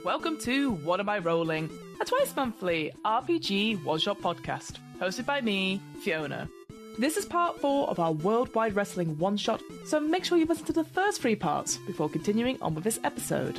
welcome to What Am I Rolling, a twice-monthly RPG one-shot podcast, hosted by me, Fiona. This is part 4 of our Worldwide Wrestling one-shot, so make sure you listen to the first 3 parts before continuing on with this episode.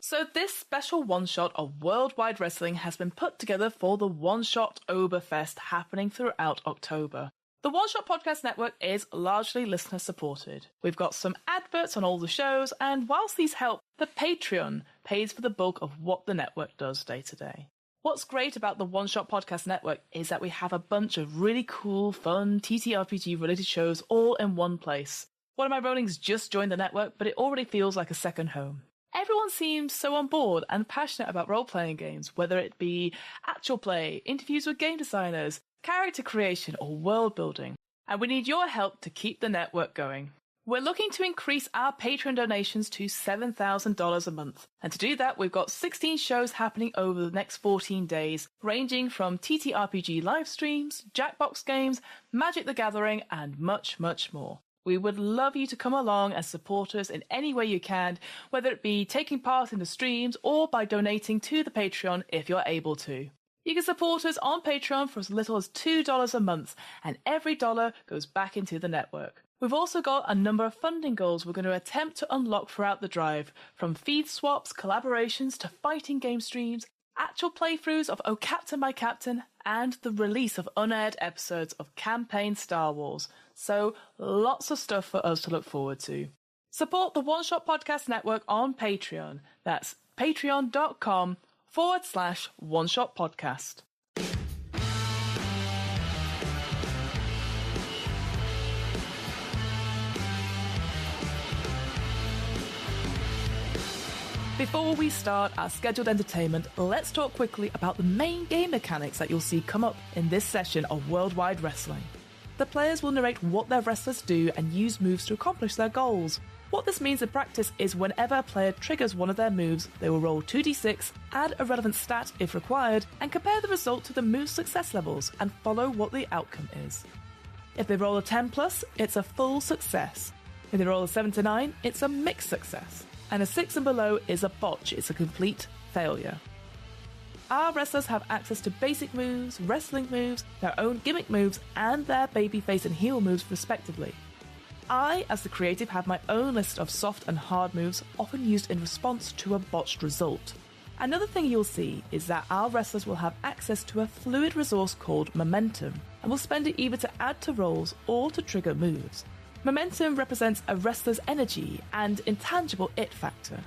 So this special one-shot of Worldwide Wrestling has been put together for the One-Shot Oberfest happening throughout October. The One-Shot Podcast Network is largely listener-supported. We've got some adverts on all the shows, and whilst these help, the Patreon pays for the bulk of what the network does day to day. What's great about the One-Shot Podcast Network is that we have a bunch of really cool, fun, TTRPG-related shows all in one place. One of my rollings just joined the network, but it already feels like a second home. Everyone seems so on board and passionate about role-playing games, whether it be actual play, interviews with game designers, character creation, or world building. And we need your help to keep the network going. We're looking to increase our Patreon donations to $7,000 a month. And to do that, we've got 16 shows happening over the next 14 days, ranging from TTRPG live streams, Jackbox games, Magic the Gathering, and much, much more. We would love you to come along and support us in any way you can, whether it be taking part in the streams or by donating to the Patreon if you're able to. You can support us on Patreon for as little as $2 a month, and every dollar goes back into the network. We've also got a number of funding goals we're going to attempt to unlock throughout the drive, from feed swaps, collaborations, to fighting game streams, actual playthroughs of Oh Captain My Captain, and the release of unaired episodes of Campaign Star Wars. So lots of stuff for us to look forward to. Support the One Shot Podcast Network on Patreon. That's patreon.com/One Shot Podcast. Before we start our scheduled entertainment, let's talk quickly about the main game mechanics that you'll see come up in this session of Worldwide Wrestling. The players will narrate what their wrestlers do and use moves to accomplish their goals. What this means in practice is whenever a player triggers one of their moves, they will roll 2d6, add a relevant stat if required, and compare the result to the move's success levels and follow what the outcome is. If they roll a 10+, it's a full success. If they roll a 7 to 9, it's a mixed success. And a 6 and below is a botch, it's a complete failure. Our wrestlers have access to basic moves, wrestling moves, their own gimmick moves, and their babyface and heel moves respectively. I, as the creative, have my own list of soft and hard moves, often used in response to a botched result. Another thing you'll see is that our wrestlers will have access to a fluid resource called momentum, and will spend it either to add to rolls or to trigger moves. Momentum represents a wrestler's energy and intangible it factor.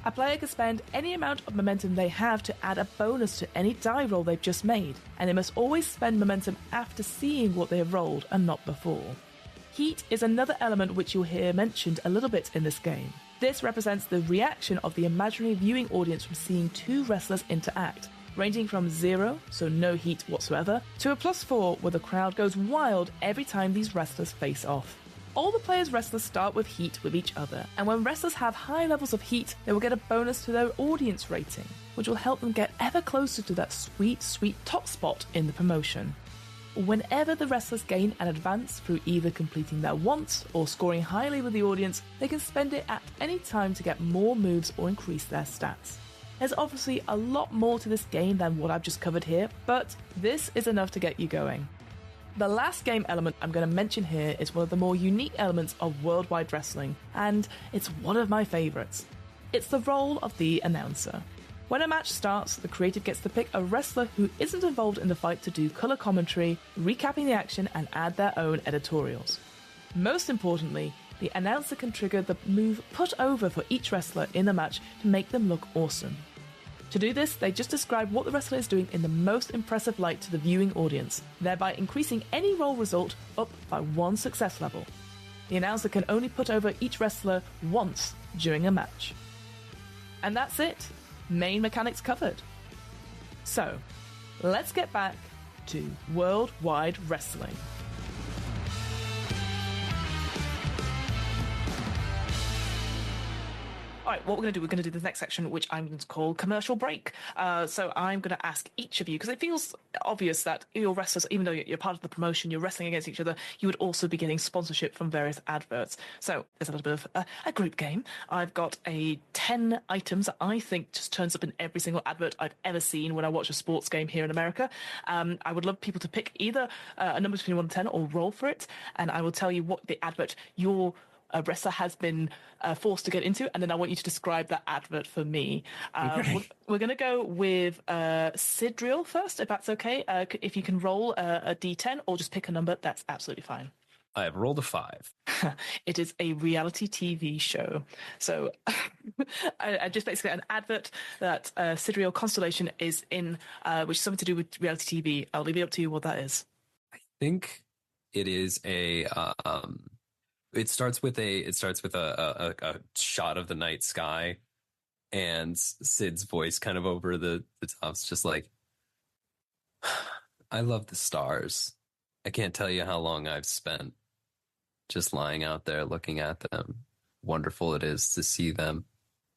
A player can spend any amount of momentum they have to add a bonus to any die roll they've just made, and they must always spend momentum after seeing what they have rolled and not before. Heat is another element which you'll hear mentioned a little bit in this game. This represents the reaction of the imaginary viewing audience from seeing two wrestlers interact, ranging from 0, so no heat whatsoever, to a +4 where the crowd goes wild every time these wrestlers face off. All the players' wrestlers start with heat with each other, and when wrestlers have high levels of heat, they will get a bonus to their audience rating, which will help them get ever closer to that sweet, sweet top spot in the promotion. Whenever the wrestlers gain an advance through either completing their wants or scoring highly with the audience, they can spend it at any time to get more moves or increase their stats. There's obviously a lot more to this game than what I've just covered here, but this is enough to get you going. The last game element I'm going to mention here is one of the more unique elements of Worldwide Wrestling, and it's one of my favourites. It's the role of the announcer. When a match starts, the creative gets to pick a wrestler who isn't involved in the fight to do colour commentary, recapping the action, and add their own editorials. Most importantly, the announcer can trigger the move put over for each wrestler in the match to make them look awesome. To do this, they just describe what the wrestler is doing in the most impressive light to the viewing audience, thereby increasing any roll result up by 1 success level. The announcer can only put over each wrestler once during a match. And that's it. Main mechanics covered. So, let's get back to Worldwide Wrestling. All right, what we're going to do the next section, which I'm going to call commercial break. So I'm going to ask each of you, because it feels obvious that your wrestlers, even though you're part of the promotion, you're wrestling against each other, you would also be getting sponsorship from various adverts. So there's a little bit of a group game. I've got 10 items that I think just turns up in every single advert I've ever seen when I watch a sports game here in America. I would love people to pick either a number between 1 and 10 or roll for it, and I will tell you what the advert your wrestler has been forced to get into, and then I want you to describe that advert for me. Okay. We're going to go with Sidriel first, if that's okay. If you can roll a d10 or just pick a number, that's absolutely fine. I have rolled a 5. It is a reality TV show. So I just basically an advert that Sidriel Constellation is in, which is something to do with reality TV. I'll leave it up to you what that is. I think it is it starts with a shot of the night sky, and Sid's voice kind of over the top's just like, I love the stars. I can't tell you how long I've spent just lying out there looking at them. Wonderful it is to see them.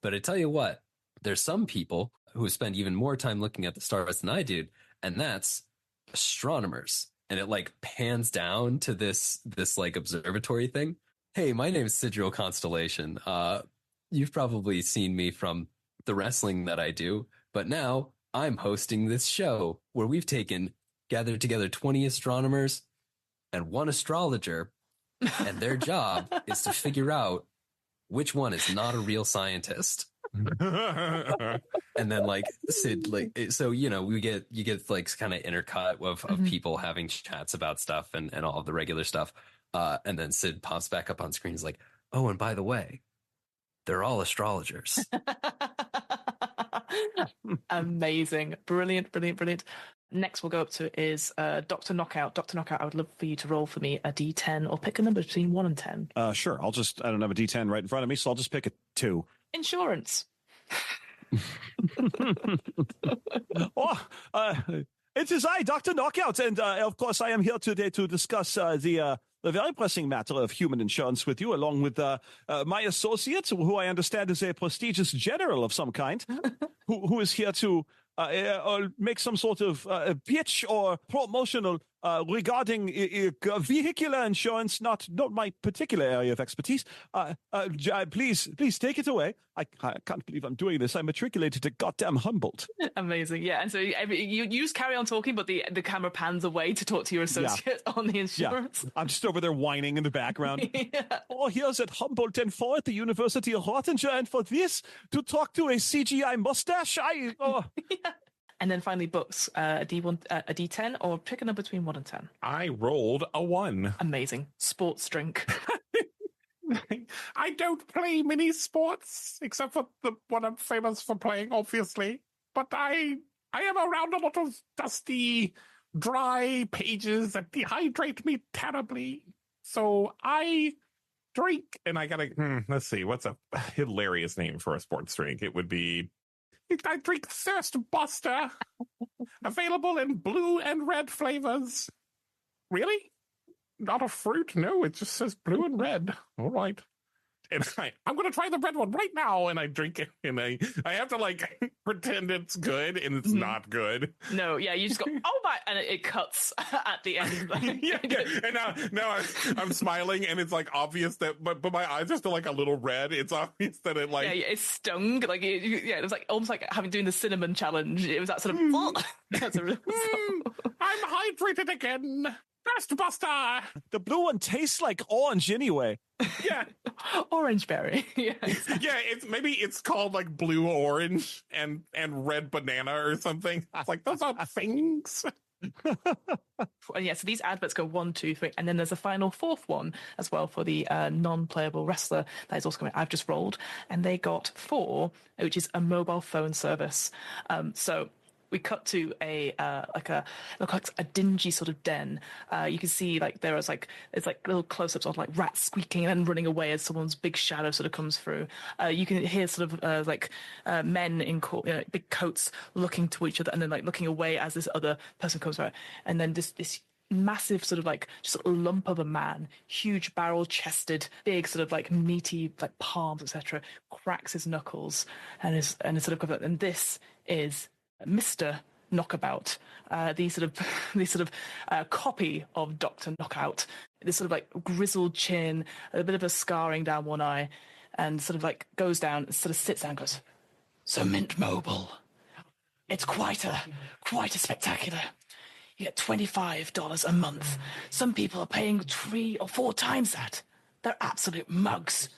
But I tell you what, there's some people who spend even more time looking at the stars than I did, and that's astronomers. And it like pans down to this like observatory thing. Hey, my name is Sidriel Constellation. You've probably seen me from the wrestling that I do, but now I'm hosting this show where we've gathered together 20 astronomers and 1 astrologer, and their job is to figure out which one is not a real scientist. And then like Sid, like, so, you get like kind of intercut of people having chats about stuff and all of the regular stuff. And then Sid pops back up on screen. He's like, oh, and by the way, they're all astrologers. Amazing. Brilliant. Next we'll go up to is Dr. Knockout. Dr. Knockout, I would love for you to roll for me a d10 or pick a number between 1 and 10. Sure. I don't have a d10 right in front of me, so I'll just pick a 2. Insurance. It is I, Dr. Knockout, and of course I am here today to discuss the very pressing matter of human insurance with you, along with my associate, who I understand is a prestigious general of some kind, who is here to make some sort of pitch or promotional regarding vehicular insurance, not my particular area of expertise. Please take it away. I can't believe I'm doing this. I matriculated to goddamn Humboldt. Amazing, yeah. And so you just carry on talking, but the camera pans away to talk to your associate on the insurance. Yeah. I'm just over there whining in the background. Yeah. Oh, here's at Humboldt and 4 at the University of Rottinger, and for this, to talk to a CGI mustache, Yeah. And then finally, books, a D10, or pick a number between 1 and 10. I rolled a 1. Amazing. Sports drink. I don't play many sports, except for the one I'm famous for playing, obviously. But I am around a lot of dusty, dry pages that dehydrate me terribly. So I drink, and I gotta, let's see, what's a hilarious name for a sports drink? It would be, I drink Thirst Buster, available in blue and red flavors. Really? Not a fruit? No, it just says blue and red. All right. And I'm going to try the red one right now. And I drink it. And I have to like pretend it's good, and it's not good. No, yeah, you just go, oh my, and it cuts at the end. Yeah. And now I'm smiling, and it's like obvious that, but my eyes are still like a little red. It's obvious that it like. Yeah, it's stung. Like, it was like almost like doing the cinnamon challenge. It was that sort of, that's a real I'm hydrated again. Thirst Buster. The blue one tastes like orange anyway. Yeah. Orange berry. Yeah. Yeah, it's called like blue orange and red banana or something. It's like, those are things. And yeah, so these adverts go 1, 2, 3, and then there's a final 4th one as well for the non-playable wrestler that is also coming. I've just rolled, and they got 4, which is a mobile phone service. So we cut to looks like a dingy sort of den. You can see like there's little close-ups of like rats squeaking and then running away as someone's big shadow sort of comes through. You can hear sort of men in big coats looking to each other and then like looking away as this other person comes out. And then this massive sort of like just a lump of a man, huge barrel chested, big sort of like meaty like palms, etc., cracks his knuckles and sort of, and this is Mr. Knockabout, the sort of copy of Dr. Knockout, this sort of like grizzled chin, a bit of a scarring down one eye, and sort of like goes down, sort of sits down and goes, "So Mint Mobile, it's quite a spectacular. You get $25 a month. Some people are paying 3 or 4 times that. They're absolute mugs.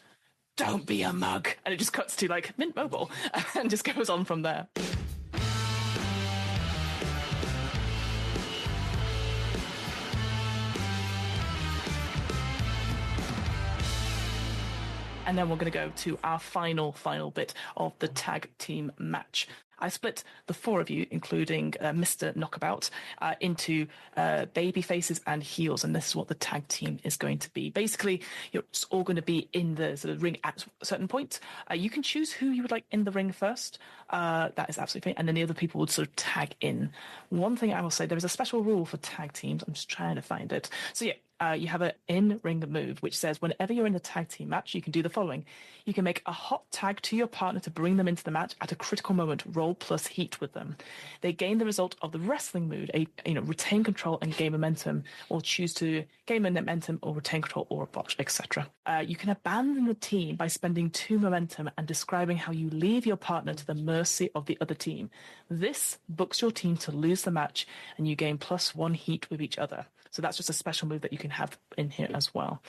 Don't be a mug." And it just cuts to like Mint Mobile and just goes on from there. And then we're going to go to our final bit of the tag team match. I split the 4 of you, including Mr. Knockabout, into baby faces and heels, and this is what the tag team is going to be. Basically, you're all going to be in the sort of ring at a certain point. You can choose who you would like in the ring first. That is absolutely fine. And then the other people would sort of tag in. One thing I will say, there is a special rule for tag teams. I'm just trying to find it. So yeah, you have an in-ring move, which says whenever you're in a tag team match, you can do the following. You can make a hot tag to your partner to bring them into the match at a critical moment, roll plus heat with them. They gain the result of the wrestling mood, retain control and gain momentum, or choose to gain momentum or retain control or a botch, etc. You can abandon the team by spending 2 momentum and describing how you leave your partner to the mercy of the other team. This books your team to lose the match, and you gain +1 heat with each other. So that's just a special move that you can have in here as well.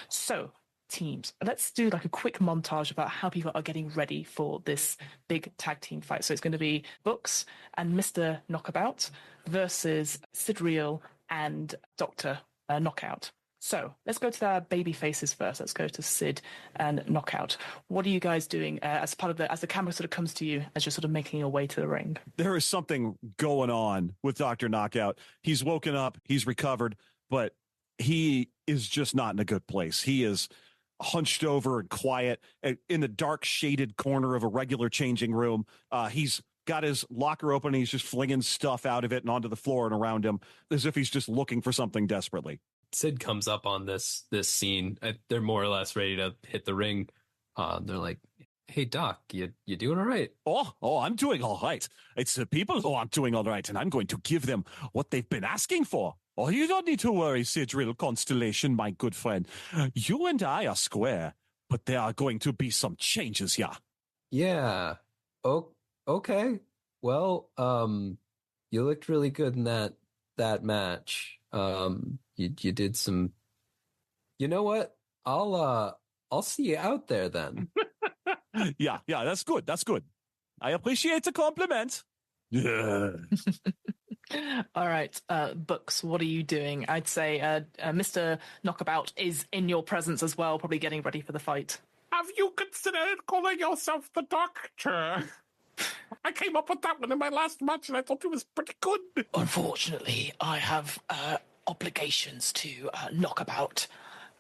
So, teams, let's do like a quick montage about how people are getting ready for this big tag team fight. So it's going to be Books and Mr. Knockabout versus Sid Real and Dr. Knockout. So let's go to our baby faces first. Let's go to Sid and Knockout. What are you guys doing as the camera sort of comes to you as you're sort of making your way to the ring? There is something going on with Dr. Knockout. He's woken up, he's recovered, but he is just not in a good place. He is hunched over and quiet in the dark shaded corner of a regular changing room. He's got his locker open and he's just flinging stuff out of it and onto the floor and around him as if he's just looking for something desperately. Sid comes up on this scene. They're more or less ready to hit the ring. They're like, "Hey, Doc, you doing all right?" Oh, I'm doing all right. It's the people who aren't doing all right, and I'm going to give them what they've been asking for. Oh, you don't need to worry, Sidril Constellation, my good friend. You and I are square, but there are going to be some changes here. Yeah. Oh, okay. Well, you looked really good in that match. You did some. You know what? I'll see you out there then. Yeah, that's good. That's good. I appreciate the compliment. Yeah. All right, Books, what are you doing? I'd say Mr. Knockabout is in your presence as well, probably getting ready for the fight. Have you considered calling yourself the Doctor? I came up with that one in my last match, and I thought it was pretty good. Unfortunately, I have obligations to Knockabout,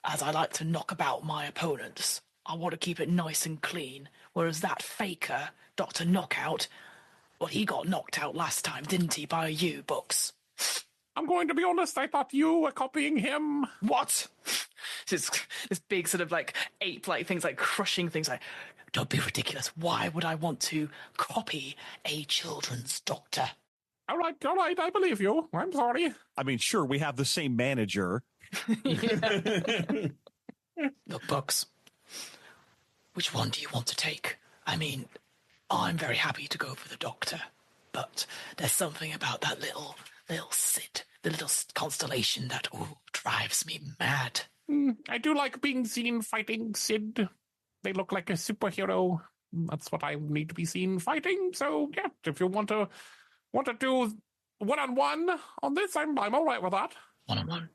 as I like to knock about my opponents. I want to keep it nice and clean, whereas that faker, Dr. Knockout, well, he got knocked out last time, didn't he, by you, Books? I'm going to be honest, I thought you were copying him. What? This big sort of like ape-like things, like crushing things like, don't be ridiculous. Why would I want to copy a children's doctor? All right, I believe you. I'm sorry. I mean, sure, we have the same manager. Look, Books, which one do you want to take? I mean, I'm very happy to go for the doctor, but there's something about that little Sid, the little constellation that drives me mad. I do like being seen fighting Sid. They look like a superhero. That's what I need to be seen fighting. So yeah, if you want to do one-on-one on this, I'm all right with that. One-on-one.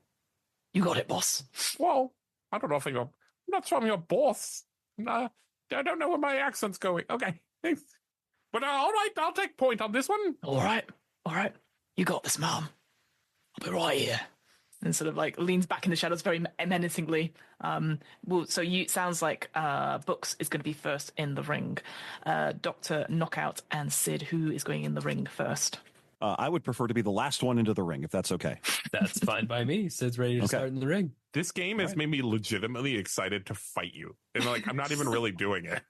You got it, boss. Well, I don't know if I'm not sure I'm your boss. I don't know where my accent's going. Okay, thanks. But all right, I'll take point on this one. All right. You got this, Mom. I'll be right here. And sort of like leans back in the shadows very menacingly. Sounds like Books is going to be first in the ring. Dr. Knockout and Sid, who is going in the ring first? I would prefer to be the last one into the ring, if that's okay. That's fine by me. Sid's ready to start in the ring. This game has made me legitimately excited to fight you. And like, I'm not even really doing it.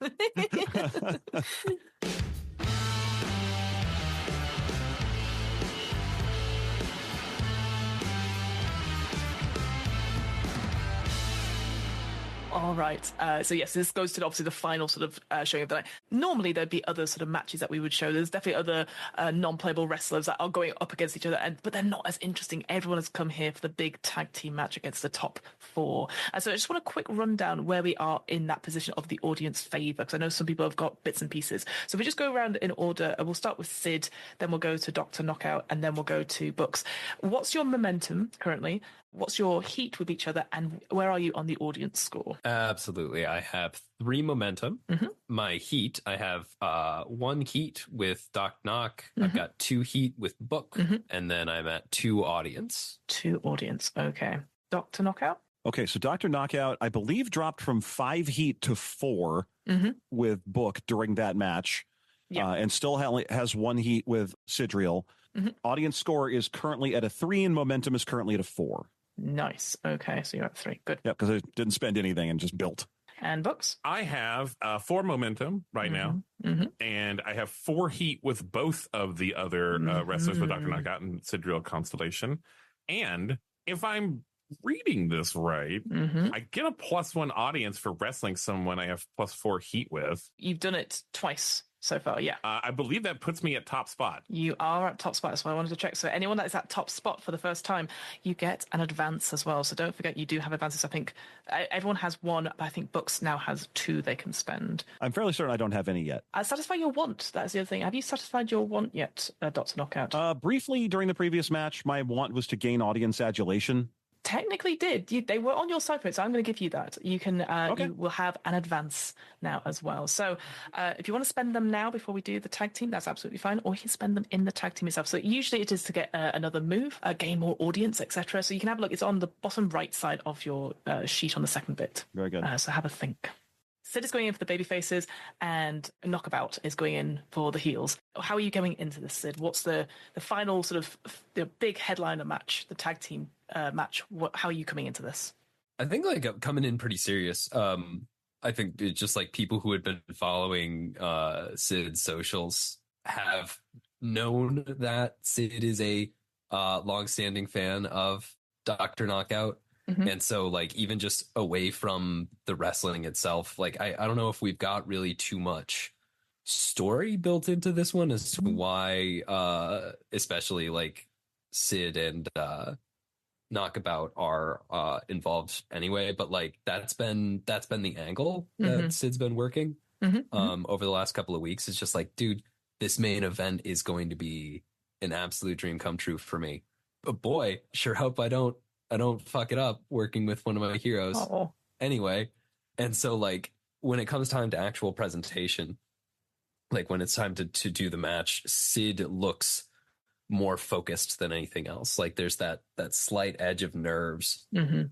All right. So yes, this goes to obviously the final sort of showing of the night. Normally there'd be other sort of matches that we would show. There's definitely other non-playable wrestlers that are going up against each other, but they're not as interesting. Everyone has come here for the big tag team match against the top four. So I just want a quick rundown where we are in that position of the audience favor, because I know some people have got bits and pieces. So we just go around in order. We'll start with Sid, then we'll go to Dr. Knockout, and then we'll go to Books. What's your momentum currently? What's your heat with each other, and where are you on the audience score? Absolutely. I have 3 momentum. My heat, I have 1 heat with Doc Knock. I've got 2 heat with Book, and then I'm at 2 audience. 2 audience. Okay. Dr. Knockout? Okay, so Dr. Knockout, I believe, dropped from 5 heat to 4 with Book during that match, and still has 1 heat with Sidriel. Audience score is currently at a 3, and momentum is currently at a 4. Nice. Okay, so you're at 3. Good. Yeah, because I didn't spend anything and just built. And Books? I have 4 momentum right now, and I have 4 heat with both of the other wrestlers with Dr. Knockout and Sidriel Constellation. And if I'm reading this right, I get a +1 audience for wrestling someone I have +4 heat with. You've done it twice so far, yeah. I believe that puts me at top spot. You are at top spot, that's why I wanted to check. So anyone that is at top spot for the first time, you get an advance as well. So don't forget, you do have advances. I think everyone has 1, but I think Books now has 2 they can spend. I'm fairly certain I don't have any yet. Satisfy your want. That's the other thing. Have you satisfied your want yet, Dr. Knockout? Briefly, during the previous match, my want was to gain audience adulation. Technically did. They were on your side for it, so I'm going to give you that. You can, you will have an advance now as well. So if you want to spend them now before we do the tag team, that's absolutely fine. Or you can spend them in the tag team itself. So usually it is to get another move, gain more audience, etc. So you can have a look. It's on the bottom right side of your sheet on the second bit. Very good. So have a think. Sid is going in for the baby faces, and Knockabout is going in for the heels. How are you going into this, Sid? What's the final sort of the big headliner match, the tag team match? How are you coming into this? I think like I'm coming in pretty serious. I think it's just like people who had been following Sid's socials have known that Sid is a longstanding fan of Dr. Knockout. And so like even just away from the wrestling itself, like I don't know if we've got really too much story built into this one as to why especially like Sid and Knockabout are involved anyway, but like that's been the angle that Sid's been working over the last couple of weeks. It's just like, dude, this main event is going to be an absolute dream come true for me. But boy, sure hope I don't fuck it up working with one of my heroes. Anyway. And so like when it comes time to actual presentation, like when it's time to do the match, Sid looks more focused than anything else. Like there's that slight edge of nerves, and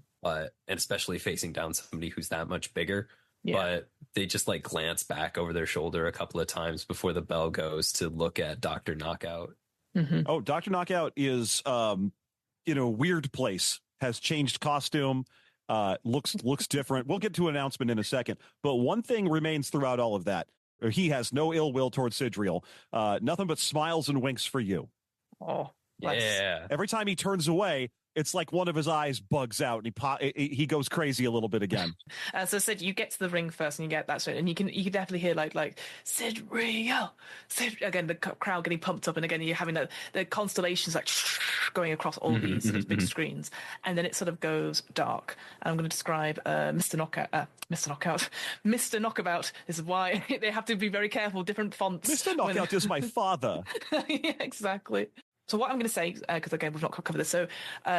especially facing down somebody who's that much bigger. But they just like glance back over their shoulder a couple of times before the bell goes to look at Dr. Knockout. Oh, Dr. Knockout is in a weird place, has changed costume, looks different. We'll get to an announcement in a second. But one thing remains throughout all of that. He has no ill will towards Sidriel. Nothing but smiles and winks for you. Oh, yeah. Every time he turns away, it's like one of his eyes bugs out and he goes crazy a little bit again. So Sid, you get to the ring first and you get that straight, and you can definitely hear like Sidriel, again, the crowd getting pumped up, and again you're having the constellations like going across all these sort of big screens, and then it sort of goes dark. And I'm going to describe Mr. Knockabout. This is why they have to be very careful, different fonts. Mr. Knockout is my father. Yeah, exactly. So what I'm going to say, because again we've not covered this, so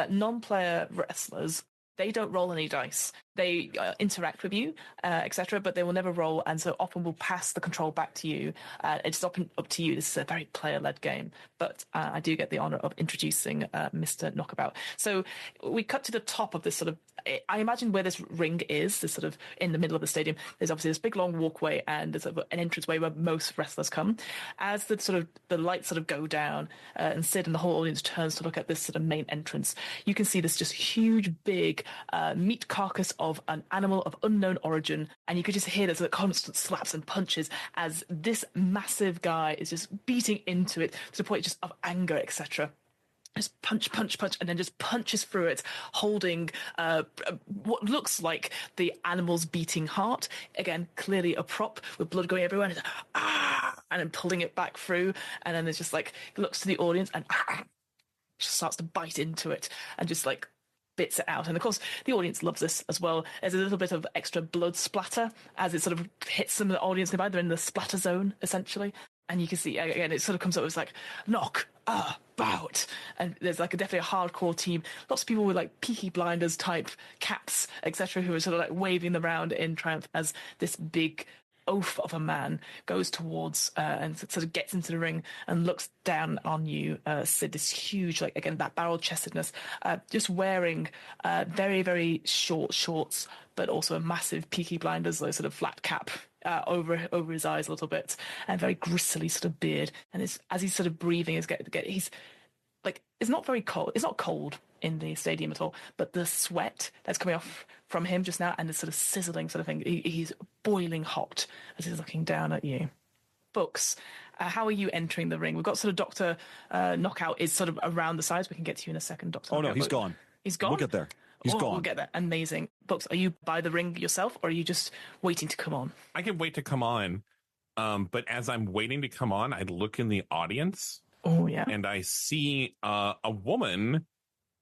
non-player wrestlers They don't roll any dice. They interact with you, etc., but they will never roll, and so often will pass the control back to you. It's up to you. This is a very player-led game, but I do get the honor of introducing Mr. Knockabout. So we cut to the top of this sort of, I imagine where this ring is, this sort of in the middle of the stadium. There's obviously this big long walkway, and there's an entranceway where most wrestlers come. As the lights sort of go down, and Sid and the whole audience turns to look at this sort of main entrance, you can see this just huge, big meat carcass of an animal of unknown origin, and you could just hear there's a constant slaps and punches as this massive guy is just beating into it to the point just of anger, etc. Just punch, punch, punch, and then just punches through it, holding what looks like the animal's beating heart. Again, clearly a prop with blood going everywhere, and then pulling it back through, and then there's just like looks to the audience and just starts to bite into it and just like bits it out. And of course the audience loves this as well. There's a little bit of extra blood splatter as it sort of hits some of the audience nearby. They're in the splatter zone essentially, and you can see again it sort of comes up as like knock bout, and there's like definitely a hardcore team, lots of people with like Peaky Blinders type caps, etc., who are sort of like waving them around in triumph as this big oaf of a man goes towards and sort of gets into the ring and looks down on you, Sid, this huge, like, again, that barrel-chestedness, just wearing very, very short shorts, but also a massive Peaky Blinders, like, sort of flat cap over his eyes a little bit, and very gristly sort of beard. And as he's sort of breathing, he's like, it's not very cold. It's not cold in the stadium at all, but the sweat that's coming off from him just now and the sort of sizzling sort of thing, he's boiling hot as he's looking down at you. Books, how are you entering the ring? We've got sort of Dr. Knockout is sort of around the sides. We can get to you in a second, Dr. Oh, Knockout, no, he's gone. He's gone? We'll get there. He's gone. We'll get there. Amazing. Books, are you by the ring yourself, or are you just waiting to come on? I can wait to come on, but as I'm waiting to come on, I look in the audience. Oh, yeah. And I see a woman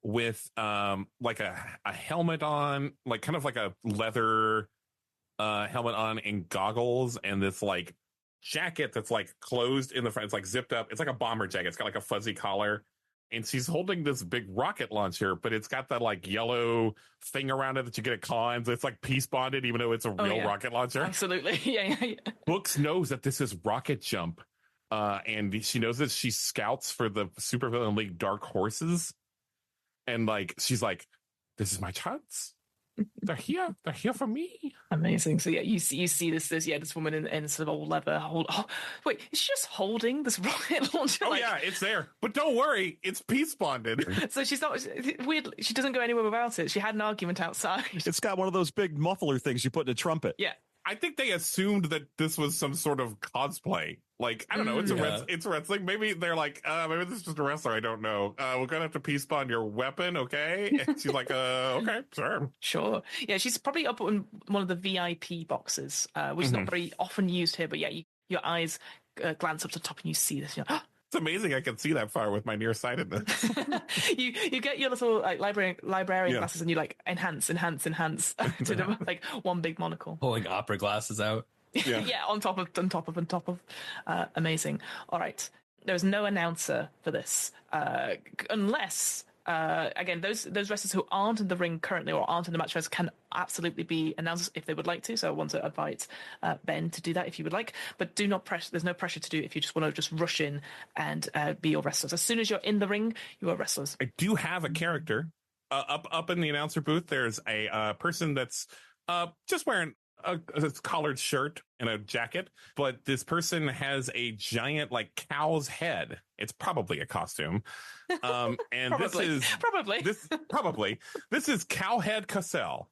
with like a helmet on, like kind of like a leather helmet on and goggles, and this like jacket that's like closed in the front. It's like zipped up. It's like a bomber jacket. It's got like a fuzzy collar. And she's holding this big rocket launcher, but it's got that like yellow thing around it that you get at cons. It's like peace bonded, even though it's a real rocket launcher. Absolutely. Yeah. Books knows that this is Rocket Jump. And she knows that she scouts for the Supervillain League Dark Horses. And like, she's like, this is my chance. They're here for me. Amazing. So yeah, you see this woman in sort of old leather. Wait, is she just holding this rocket launcher? Oh yeah, it's there. But don't worry, it's peace bonded. So she's not weird. She doesn't go anywhere without it. She had an argument outside. It's got one of those big muffler things you put in a trumpet. Yeah. I think they assumed that this was some sort of cosplay. Like, I don't know, it's wrestling. Maybe they're like, maybe this is just a wrestler. I don't know. We're going to have to peace bond your weapon, okay? And she's like, okay, sure. Sure. Yeah, she's probably up in one of the VIP boxes, which is not very often used here. But yeah, your eyes glance up to the top and you see this. You're like, it's amazing I can see that far with my nearsightedness. you get your little like librarian glasses and you like enhance to the, like one big monocle. Pulling opera glasses out. Yeah, on top of. Amazing. All right. There's no announcer for this, unless again those wrestlers who aren't in the ring currently or aren't in the match can absolutely be announcers if they would like to. So I want to invite Ben to do that if you would like, but do not press. There's no pressure to do it if you just want to just rush in and be your wrestlers. As soon as you're in the ring, you are wrestlers. I do have a character up in the announcer booth. There's a person that's just wearing a collared shirt and a jacket, but this person has a giant like cow's head. It's probably a costume. And probably. This is Cowhead Cassell.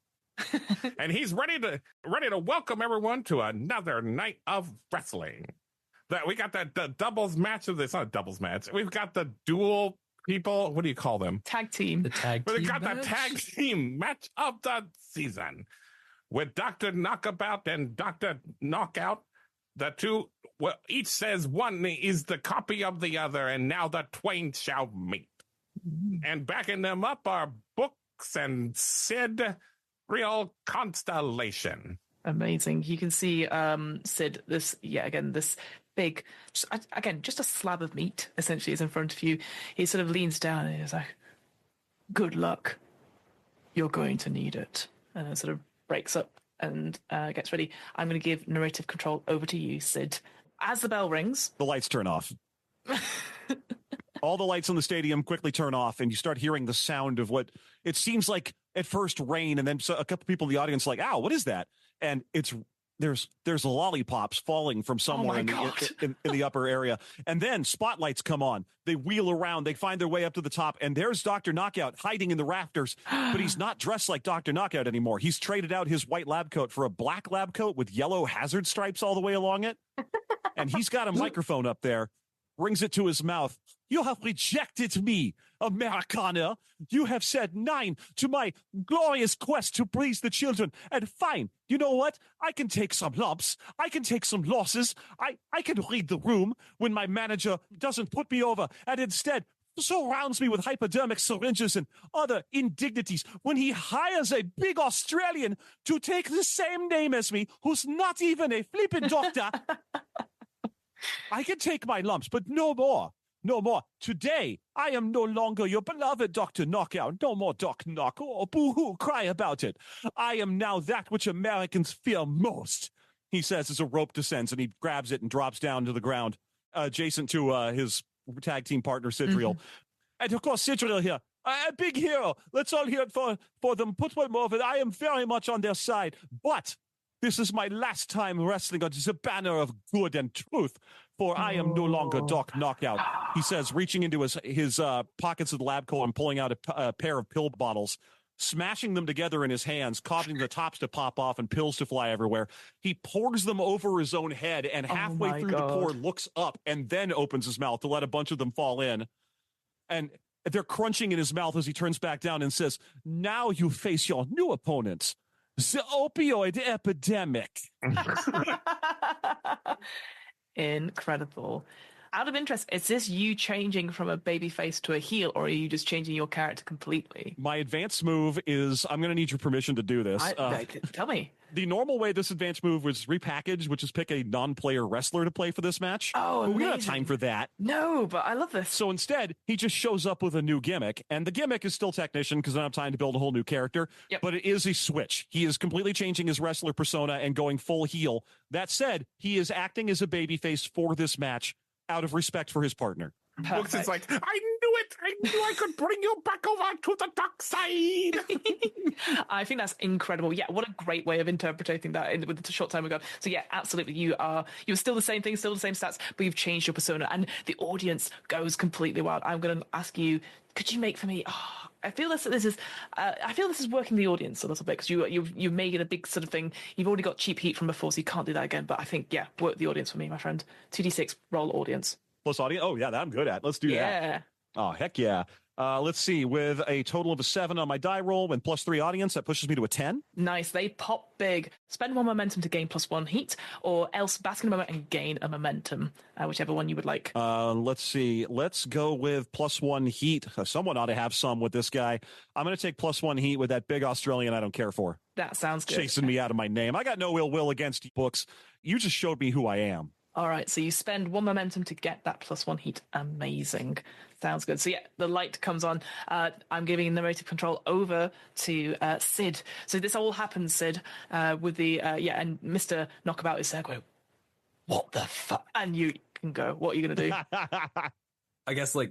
And he's ready to welcome everyone to another night of wrestling. That we got that doubles match of this, not a doubles match. We've got the dual people. What do you call them? Tag team. The tag team. We got the tag team match of the season. With Dr. Knockabout and Dr. Knockout, the two, well, each says one is the copy of the other, and now the twain shall meet. And backing them up are Books and Sid, real constellation. Amazing. You can see Sid, this big, just a slab of meat, essentially, is in front of you. He sort of leans down and he's like, good luck. You're going to need it. And then sort of breaks up and gets ready. I'm going to give narrative control over to you, Sid. As the bell rings, the lights turn off. All the lights in the stadium quickly turn off, and you start hearing the sound of what it seems like at first rain, and then a couple people in the audience are like, "Ow, what is that?" And there's lollipops falling from somewhere in the upper area, and then spotlights come on. They wheel around, they find their way up to the top, and there's Dr. Knockout hiding in the rafters, but he's not dressed like Dr. Knockout anymore. He's traded out his white lab coat for a black lab coat with yellow hazard stripes all the way along it, and he's got a microphone up there, brings it to his mouth. You have rejected me, Americana. You have said nein to my glorious quest to please the children. And fine, you know what? I can take some lumps. I can take some losses. I can read the room when my manager doesn't put me over and instead surrounds me with hypodermic syringes and other indignities when he hires a big Australian to take the same name as me, who's not even a flippin' doctor. I can take my lumps, but no more. No more. Today, I am no longer your beloved Dr. Knockout. No more Doc Knock. Oh, boo-hoo, cry about it. I am now that which Americans fear most, he says as a rope descends, and he grabs it and drops down to the ground, adjacent to his tag team partner, Sidriel. And, of course, Sidriel here, a big hero. Let's all hear it for them. Put one more of it. I am very much on their side. But this is my last time wrestling under the banner of good and truth, for I am no longer Doc Knockout, he says, reaching into his pockets of the lab coat and pulling out a pair of pill bottles, smashing them together in his hands, causing the tops to pop off and pills to fly everywhere. He pours them over his own head, and halfway through the pour looks up and then opens his mouth to let a bunch of them fall in. And they're crunching in his mouth as he turns back down and says, now you face your new opponents, the opioid epidemic. Incredible. Out of interest, is this you changing from a baby face to a heel, or are you just changing your character completely? My advanced move is, I'm going to need your permission to do this. Tell me. The normal way this advanced move was repackaged, which is pick a non-player wrestler to play for this match. Oh, but we don't have time for that. No, but I love this. So instead, he just shows up with a new gimmick, and the gimmick is still Technician because I don't have time to build a whole new character, but it is a switch. He is completely changing his wrestler persona and going full heel. That said, he is acting as a babyface for this match out of respect for his partner. Looks is like, I knew it. I knew I could bring you back over to the dark side. I think that's incredible. Yeah, what a great way of interpreting that with the short time ago. So yeah, absolutely. You're still the same thing, still the same stats, but you've changed your persona, and the audience goes completely wild. I'm going to ask you, could you make for me? I feel this is working the audience a little bit because you're making a big sort of thing. You've already got cheap heat from before, so you can't do that again. But I think, work the audience for me, my friend. 2d6 roll audience. Plus audience? Oh, yeah, that I'm good at. Let's do that. Yeah. Oh, heck yeah. Let's see. With a total of a 7 on my die roll and plus 3 audience, that pushes me to a 10. Nice. They pop big. Spend 1 momentum to gain +1 heat, or else bask in a moment and gain a momentum, whichever one you would like. Let's see. Let's go with +1 heat. Someone ought to have some with this guy. I'm going to take +1 heat with that big Australian I don't care for. That sounds good. Chasing me out of my name. I got no ill will against books. You just showed me who I am. All right, so you spend 1 momentum to get that +1 heat. Amazing. Sounds good. So yeah, the light comes on. I'm giving narrative control over to Sid. So this all happens, Sid, with the, and Mr. Knockabout is there going, what the fuck? And you can go, what are you going to do? I guess I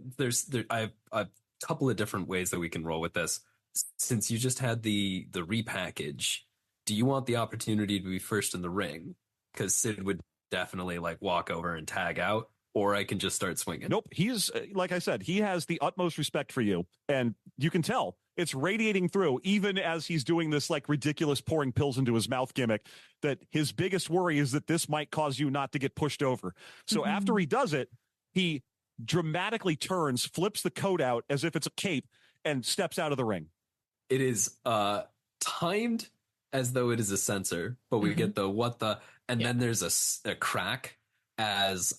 have a couple of different ways that we can roll with this. Since you just had the repackage, do you want the opportunity to be first in the ring? Because Sid would definitely walk over and tag out, or I can just start swinging. Nope. He's, like I said, he has the utmost respect for you, and you can tell it's radiating through, even as he's doing this ridiculous pouring pills into his mouth gimmick, that his biggest worry is that this might cause you not to get pushed over. So after he does it, he dramatically turns, flips the coat out as if it's a cape, and steps out of the ring. It is timed as though it is a sensor, but we get the what the, and then there's a crack as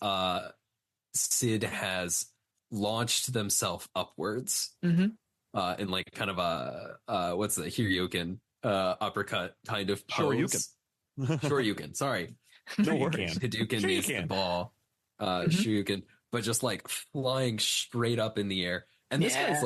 Sid has launched themselves upwards in kind of a what's the Hiryuken uppercut kind of pose. Shoryuken, sorry. No worries. Hadouken means the ball. Shoryuken, but just flying straight up in the air. And this guy's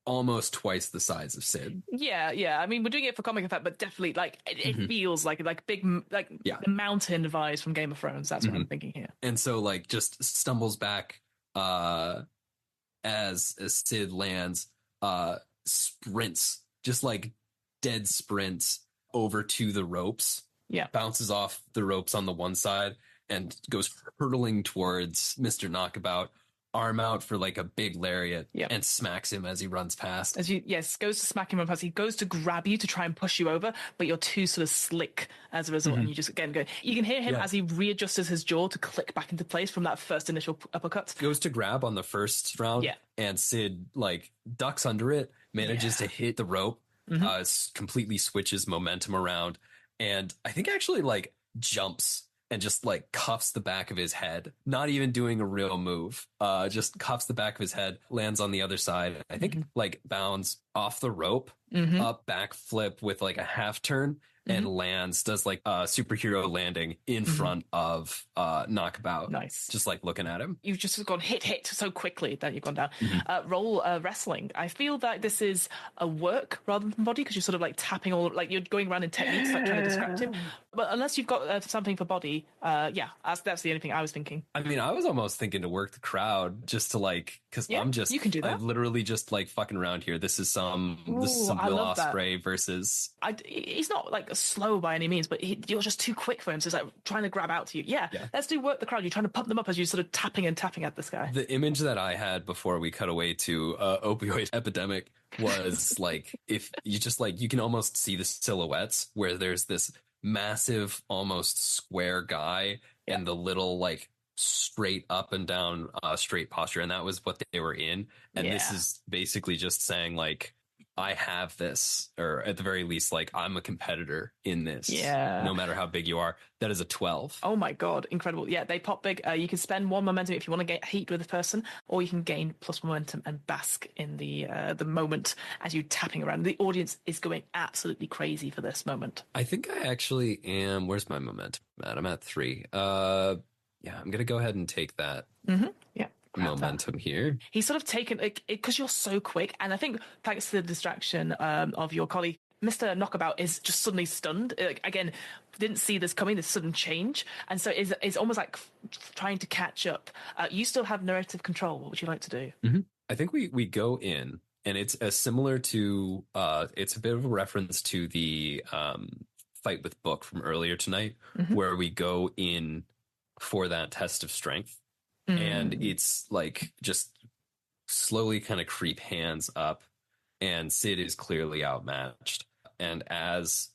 almost twice the size of Sid. Yeah. I mean, we're doing it for comic effect, but definitely like it feels like big, like mountain vibes from Game of Thrones. That's what I'm thinking here. And so like just stumbles back as Sid lands, sprints, just like dead sprints over to the ropes. Yeah. Bounces off the ropes on the one side and goes hurtling towards Mr. Knockabout, arm out for like a big lariat, and smacks him as he runs past. Goes to smack him past. He goes to grab you to try and push you over, but you're too sort of slick as a result, and you just again go. You can hear him as he readjusts his jaw to click back into place from that first initial uppercut. Goes to grab on the first round, and Sid like ducks under it, manages to hit the rope, completely switches momentum around, and I think actually like jumps and just like cuffs the back of his head, not even doing a real move, just cuffs the back of his head, lands on the other side. I think like bounds off the rope, up, back flip with like a half turn, and lands, does like a superhero landing in front of Knockabout. Nice. Just like looking at him. You've just gone hit so quickly that you've gone down. Roll wrestling. I feel that this is a work rather than body, because you're sort of like tapping like you're going around in techniques, like trying to distract him. But unless you've got something for body, that's the only thing I was thinking. I mean, I was almost thinking to work the crowd just to like, because you can do that. I'm literally just like fucking around here. This is some Will Ospreay versus. He's not like slow by any means, but you're just too quick for him. So it's like trying to grab out to you. Let's do work the crowd. You're trying to pump them up as you're sort of tapping at this guy. The image that I had before we cut away to opioid epidemic was like, if you just like, you can almost see the silhouettes where there's this massive, almost square guy and the little like straight up and down straight posture, and that was what they were in. And this is basically just saying like, I have this, or at the very least, like I'm a competitor in this. No matter how big you are. That is a 12. Oh my god, incredible. They pop big. You can spend 1 momentum if you want to get heat with a person, or you can gain plus momentum and bask in the moment as you tapping around. The audience is going absolutely crazy for this moment. I think I actually am. Where's my momentum at? I'm at 3. I'm gonna go ahead and take that. Momentum here. He's sort of taken because you're so quick, and I think thanks to the distraction of your colleague, Mr. Knockabout is just suddenly stunned. Again, didn't see this coming, this sudden change, and so is almost like trying to catch up. You still have narrative control. What would you like to do? I think we go in, and it's similar to it's a bit of a reference to the fight with Book from earlier tonight, where we go in for that test of strength. And it's like just slowly kind of creep hands up, and Sid is clearly outmatched. And as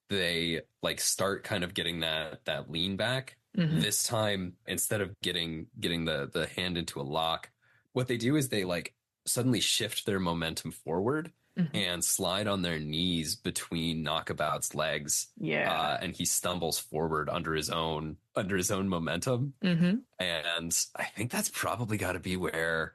they like start kind of getting that lean back, this time, instead of getting the hand into a lock, what they do is they like suddenly shift their momentum forward and slide on their knees between Knockabout's legs. And he stumbles forward under his own momentum. And I think that's probably got to be where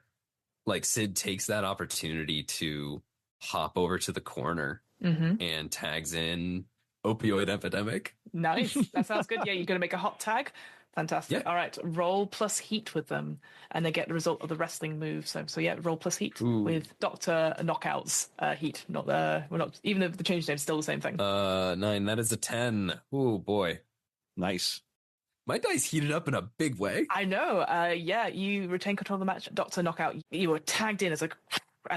like Sid takes that opportunity to hop over to the corner and tags in opioid epidemic. Nice. That sounds good. You're going to make a hot tag. Fantastic. All right, roll plus heat with them, and they get the result of the wrestling move. So roll plus heat with Dr. Knockout's heat. We're not, even if the change name's still the same thing. 9. That is a 10. Oh boy, nice. My dice heated up in a big way. I know. You retain control of the match, Dr. Knockout. You were tagged in as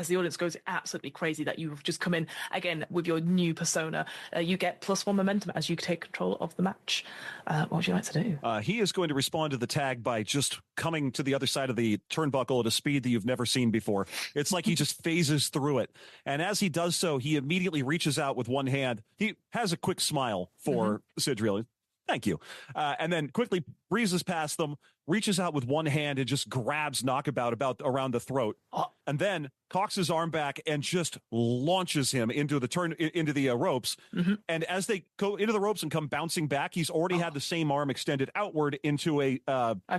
the audience goes absolutely crazy that you've just come in again with your new persona. You get +1 momentum as you take control of the match. What would you like to do? He is going to respond to the tag by just coming to the other side of the turnbuckle at a speed that you've never seen before. It's like he just phases through it. And as he does so, he immediately reaches out with one hand. He has a quick smile for Sidriel. Thank you. And then quickly breezes past them, reaches out with one hand and just grabs Knockabout around the throat, and then cocks his arm back and just launches him into the ropes. And as they go into the ropes and come bouncing back, he's already had the same arm extended outward into a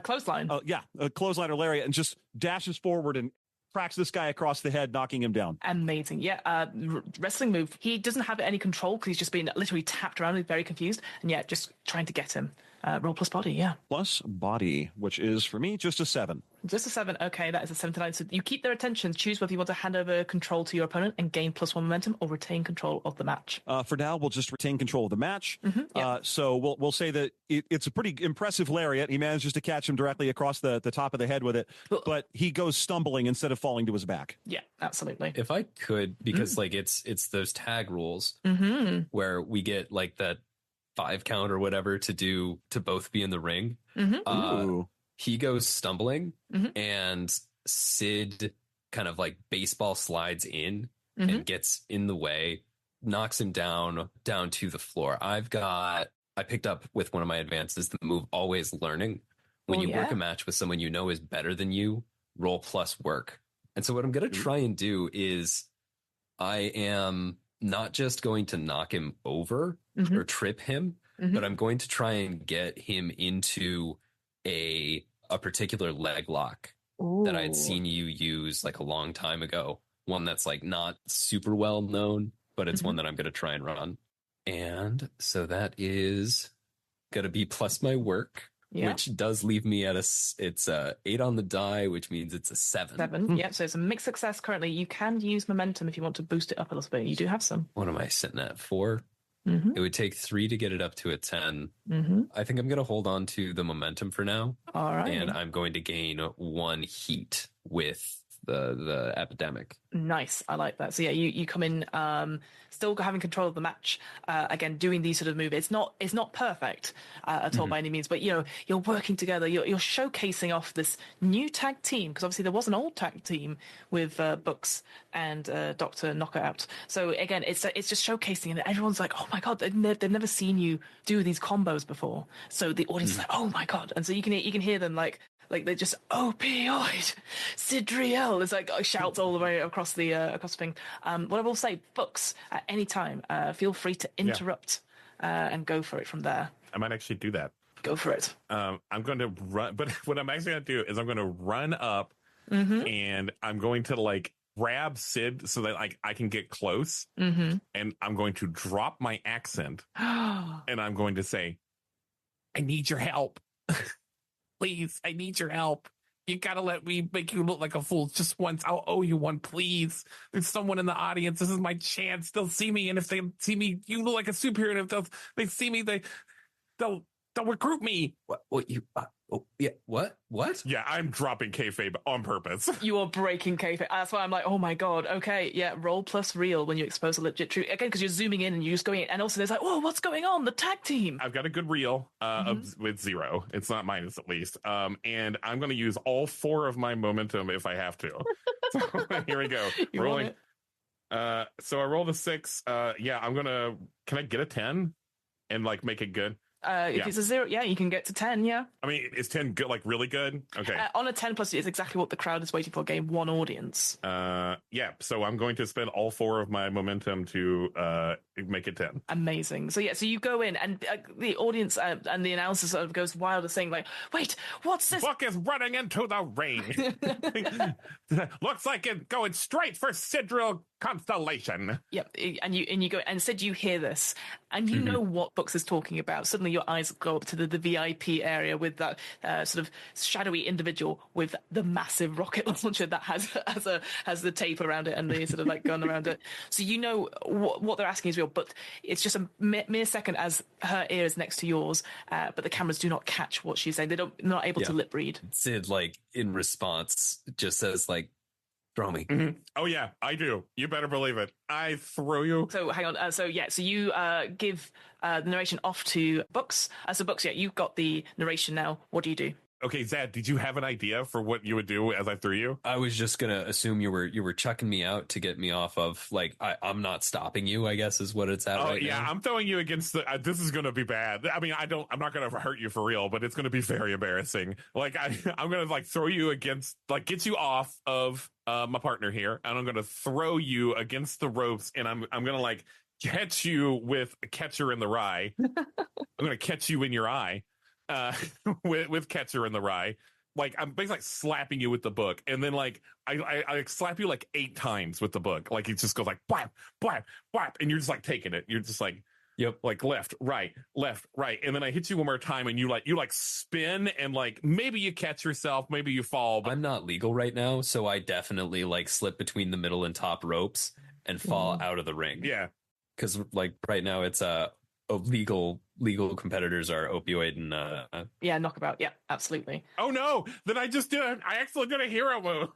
clothesline. A clothesline or lariat, and just dashes forward and cracks this guy across the head, knocking him down. Amazing. Wrestling move. He doesn't have any control because he's just been literally tapped around. He's very confused, and just trying to get him. Roll plus body, yeah. Plus body, which is for me just a 7. Just a 7. Okay, that is a 7 to 9. So you keep their attention. Choose whether you want to hand over control to your opponent and gain +1 momentum, or retain control of the match. For now, we'll just retain control of the match. Yeah. So we'll say that it's a pretty impressive lariat. He manages to catch him directly across the top of the head with it, but he goes stumbling instead of falling to his back. Yeah, absolutely. If I could, because like it's those tag rules where we get like that 5 count or whatever to both be in the ring. He goes stumbling and Sid kind of like baseball slides in and gets in the way, knocks him down to the floor. I picked up with one of my advances the move always learning. When you work a match with someone you know is better than you, roll plus work. And so what I'm going to try and do is I am not just going to knock him over or trip him, but I'm going to try and get him into a particular leg lock that I'd seen you use like a long time ago. One that's like not super well known, but it's one that I'm going to try and run. And so that is going to be plus my work, which does leave me at it's 8 on the die, which means it's a 7. 7, yeah. So it's a mixed success currently. You can use momentum if you want to boost it up a little bit. You do have some. What am I sitting at? 4? It would take 3 to get it up to a 10. I think I'm going to hold on to the momentum for now. All right. And I'm going to gain 1 heat with the epidemic. Nice. I like that. So yeah, you come in still having control of the match. Again, doing these sort of moves. It's not perfect at all by any means, but you know, you're working together. You're showcasing off this new tag team, because obviously there was an old tag team with Books and Dr. Knockout. So again, it's just showcasing, and everyone's like, oh my god, they've never seen you do these combos before. So the audience is like, oh my god, and so you can hear them like they just opioid Sidriel. It's like shouts all the way across the thing. What I will say, Books, at any time, feel free to interrupt and go for it from there. I might actually do that. Go for it. I'm going to run, but what I'm actually going to do is I'm going to run up and I'm going to like grab Sid so that like I can get close, and I'm going to drop my accent and I'm going to say, I need your help. Please, I need your help. You gotta let me make you look like a fool just once. I'll owe you one, please. There's someone in the audience. This is my chance. They'll see me, and if they see me, you look like a superhero. And if they see me, they'll recruit me. What you? Oh yeah. What? Yeah, I'm dropping kayfabe on purpose. You are breaking kayfabe. That's why I'm like, oh my god. Okay, yeah. Roll plus real when you expose a legit truth again, because you're zooming in and you're just going in, and also there's like, whoa, what's going on? The tag team. I've got a good reel with 0. It's not minus at least. And I'm going to use all 4 of my momentum if I have to. So here we go. Rolling. So I rolled a 6. Yeah, can I get a 10 and like make it good? If it's a 0, yeah, you can get to 10, yeah. I mean, is 10 good, like really good? Okay. On a 10 plus, it's exactly what the crowd is waiting for. Game 1 audience. Yeah, so I'm going to spend all 4 of my momentum to make it 10. Amazing. So yeah, so you go in, and the audience and the announcer sort of goes wild, saying like, wait, what's this? Buck is running into the ring. Looks like it's going straight for Sidriel Constellation. Yep, and you go, and instead you hear this, and you know what Books is talking about. Suddenly your eyes go up to the VIP area with that sort of shadowy individual with the massive rocket launcher that has the tape around it and the sort of like gun around it. So you know what they're asking is real, but it's just a mere second as her ear is next to yours, but the cameras do not catch what she's saying. They're not able to lip read. Sid, like in response, just says like, throw me. Oh yeah, I do. You better believe it. I throw you. So hang on. So you give the narration off to Books. So Books, yeah, you've got the narration now. What do you do? Okay, Zad, did you have an idea for what you would do as I threw you? I was just gonna assume you were chucking me out to get me off of, like, I'm not stopping you, I guess is what it's at right now. I'm throwing you against the, this is gonna be bad. I mean, I'm not gonna hurt you for real, but it's gonna be very embarrassing. Like, I'm gonna, like, throw you against, like, get you off of my partner here, and I'm gonna throw you against the ropes, and I'm gonna, like, catch you with a catcher in the rye. I'm gonna catch you in your eye. With catcher in the rye, like I'm basically like slapping you with the book, and then like I slap you like 8 times with the book, like it just goes like blam blam blam, and you're just like taking it. You're just like, Yep. Like left, right, and then I hit you one more time, and you spin, and like maybe you catch yourself, maybe you fall. But I'm not legal right now, so I definitely like slip between the middle and top ropes and fall out of the ring. yeah, because like right now it's legal competitors are opioid and Yeah, knockabout. Yeah, absolutely. oh no, then I actually did a hero move.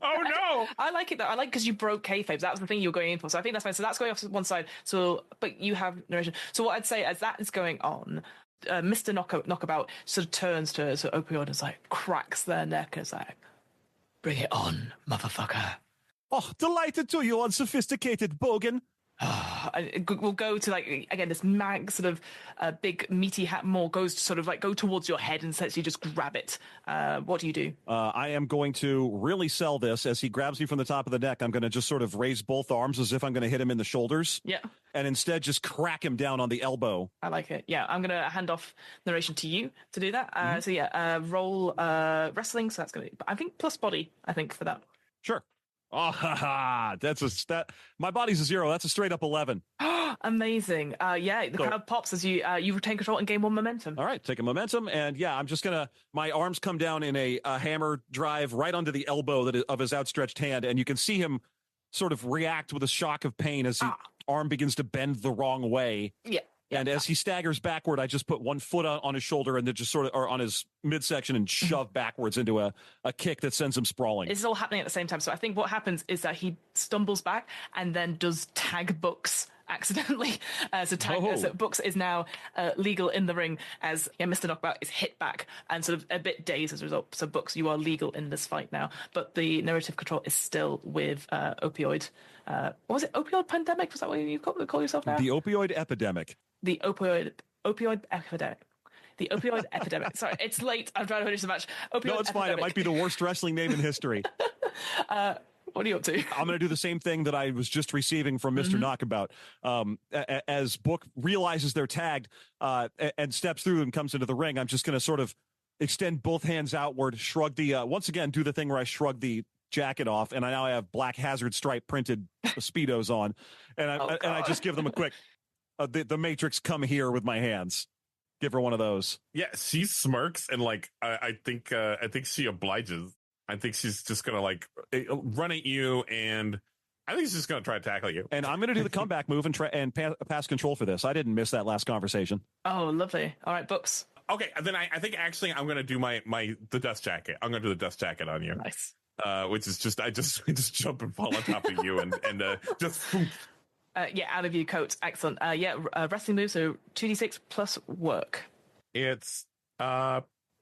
Oh no! I like it though. I like because you broke kayfabe. That was the thing you were going in for. So I think that's fine. So that's going off to one side. So, but you have narration. So what I'd say as that is going on, Mr. Knockabout sort of turns to opioid and is like cracks their neck and is like, "Bring it on, motherfucker." Oh, delighted to you, unsophisticated bogan. We'll go to like again this mag sort of big meaty hat more goes to sort of like go towards your head and essentially just grab it. What do you do? I am going to really sell this. As he grabs me from the top of the neck, I'm going to just sort of raise both arms as if I'm going to hit him in the shoulders. Yeah. And instead just crack him down on the elbow. I like it. Yeah, I'm going to hand off narration to you to do that. So yeah, roll wrestling. So that's going to be, I think, plus body, I think, for that. Sure. Oh, that. My body's a 0. That's a straight up 11. Amazing. Yeah, the crowd pops as you retain control and gain 1 momentum. All right, take a momentum, and yeah, I'm just gonna. My arms come down in a hammer drive right onto the elbow of his outstretched hand, and you can see him sort of react with a shock of pain as his arm begins to bend the wrong way. Yeah. And as he staggers backward, I just put one foot on his shoulder and then just sort of, or on his midsection, and shove backwards into a kick that sends him sprawling. It's all happening at the same time. So I think what happens is that he stumbles back and then does tag Books accidentally. So Books is now legal in the ring as Mr. Knockabout is hit back and sort of a bit dazed as a result. So Books, you are legal in this fight now. But the narrative control is still with opioid. What was it? Opioid pandemic? Was that what you call yourself now? The opioid epidemic. The opioid epidemic. The opioid epidemic. Sorry, it's late. I'm trying to finish the match. Opioid no, it's fine. It might be the worst wrestling name in history. What are you up to? I'm going to do the same thing that I was just receiving from Mr. Knockabout. As Book realizes they're tagged and steps through and comes into the ring, I'm just going to sort of extend both hands outward, shrug the, once again, do the thing where I shrug the jacket off, and I now have black hazard stripe printed Speedos on, and I just give them a quick, the Matrix come here with my hands. Give her one of those. Yeah, she smirks and like I think she obliges. I think she's just gonna like run at you, and I think she's just gonna try to tackle you. And I'm gonna do the comeback move and pass control for this. I didn't miss that last conversation. Oh, lovely. All right, Books. Okay, then I think actually I'm gonna do the dust jacket. I'm gonna do the dust jacket on you. Nice. Which is just I just jump and fall on top of you and just. Out of your coat. Excellent. Wrestling move, so 2d6 plus work. It's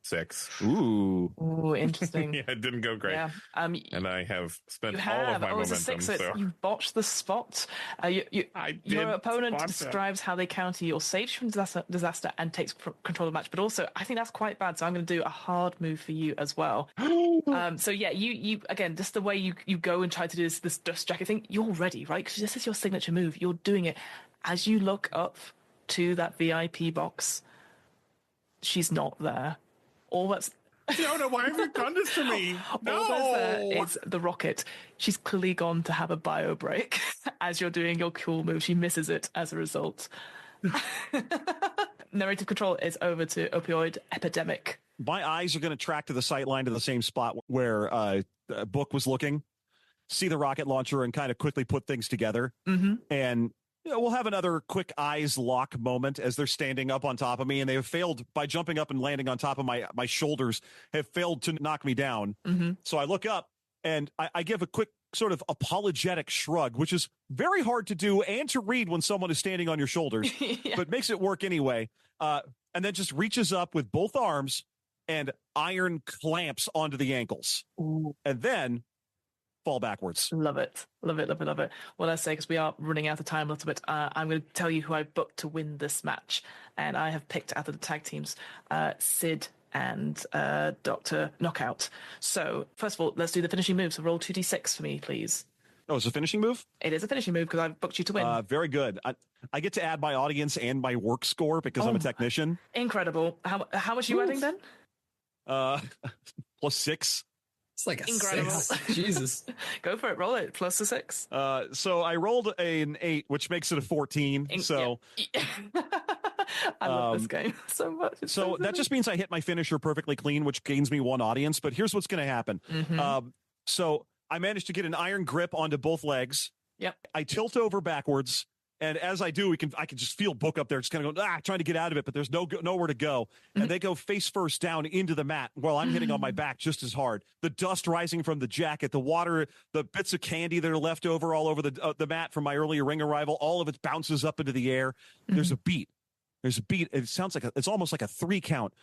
6. Ooh, interesting. Yeah, it didn't go great. Yeah. And I have spent all of my momentum. It's a 6. So you've botched the spot. Your opponent describes how they counter your sage from disaster and takes control of the match. But also, I think that's quite bad. So I'm going to do a hard move for you as well. So yeah, you again, just the way you go and try to do this dust jacket thing, you're ready, right? Because this is your signature move. You're doing it as you look up to that VIP box. She's not there. All that's no, why have you done this to me? No, all that's there is the rocket. She's clearly gone to have a bio break as you're doing your cool move. She misses it as a result. Narrative control is over to opioid epidemic. My eyes are going to track to the sight line to the same spot where Book was looking, see the rocket launcher, and kind of quickly put things together. And we'll have another quick eyes lock moment as they're standing up on top of me, and they have failed by jumping up and landing on top of my shoulders, have failed to knock me down. So I look up and I give a quick sort of apologetic shrug, which is very hard to do and to read when someone is standing on your shoulders, but makes it work anyway. And then just reaches up with both arms and iron clamps onto the ankles. And then fall backwards. Love it. Love it. Well, let's say, because we are running out of time a little bit, I'm going to tell you who I booked to win this match. And I have picked out of the tag teams, Sid and Dr. Knockout. So first of all, let's do the finishing move. So roll 2d6 for me, please. Oh, it's a finishing move? It is a finishing move because I've booked you to win. Very good. I get to add my audience and my work score because I'm a technician. Incredible. How much are you adding then? +6. It's like a Incredible. 6. Jesus. Go for it. Roll it. Plus a 6. So I rolled an 8, which makes it a 14. So Yeah. I love this game so much. It's so that just means I hit my finisher perfectly clean, which gains me 1 audience. But here's what's going to happen. So I managed to get an iron grip onto both legs. Yep. I tilt over backwards. And as I do, I can just feel Book up there just kind of going, trying to get out of it, but there's nowhere to go. And they go face first down into the mat while I'm hitting on my back just as hard. The dust rising from the jacket, the water, the bits of candy that are left over all over the mat from my earlier ring arrival, all of it bounces up into the air. There's a beat. There's a beat. It sounds like it's almost like a 3 count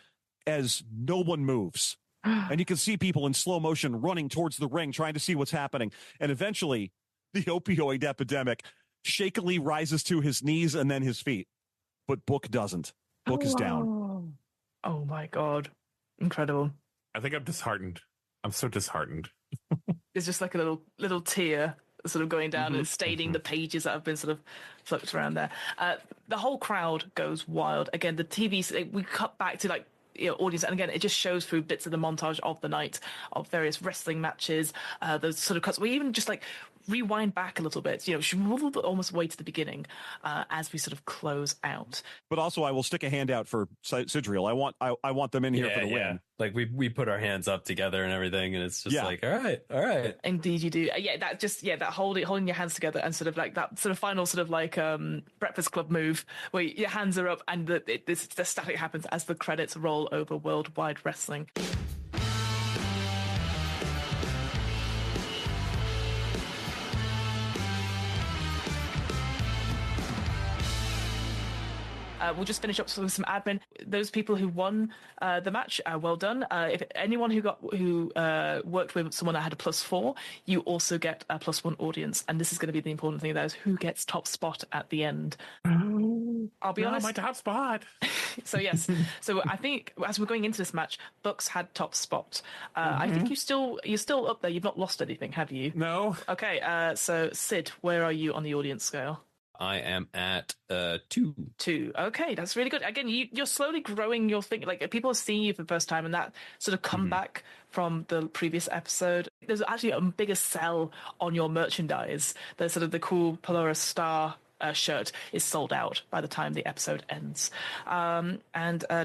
as no one moves. And you can see people in slow motion running towards the ring, trying to see what's happening. And eventually, the opioid epidemic shakily rises to his knees and then his feet. But Book doesn't. Book is down. Oh my God. Incredible. I think I'm disheartened. I'm so disheartened. There's just like a little tear sort of going down and it's staining the pages that have been sort of flipped around there. The whole crowd goes wild. Again, the TV, we cut back to like, audience, and again, it just shows through bits of the montage of the night of various wrestling matches, those sort of cuts. We even just like rewind back a little bit, almost way to the beginning as we sort of close out. But also, I will stick a hand out for Sidriel. I want them in here for the win. Like we put our hands up together and everything, and it's just like, all right. Indeed, you do. That holding your hands together and sort of like that sort of final sort of like Breakfast Club move where your hands are up and the static happens as the credits roll over Worldwide Wrestling. We'll just finish up with some admin. Those people who won the match, well done. If anyone who worked with someone that had a +4, you also get a +1 audience. And this is going to be the important thing: that is who gets top spot at the end. I'll be honest. My top spot. So yes. So I think as we're going into this match, Bucks had top spot. I think you're still up there. You've not lost anything, have you? No. Okay. So Sid, where are you on the audience scale? I am at 2. 2. Okay, that's really good. Again, you're slowly growing your thing. Like people are seeing you for the first time, and that sort of comeback from the previous episode. There's actually a bigger sell on your merchandise. The sort of the cool Polaris Star shirt is sold out by the time the episode ends. And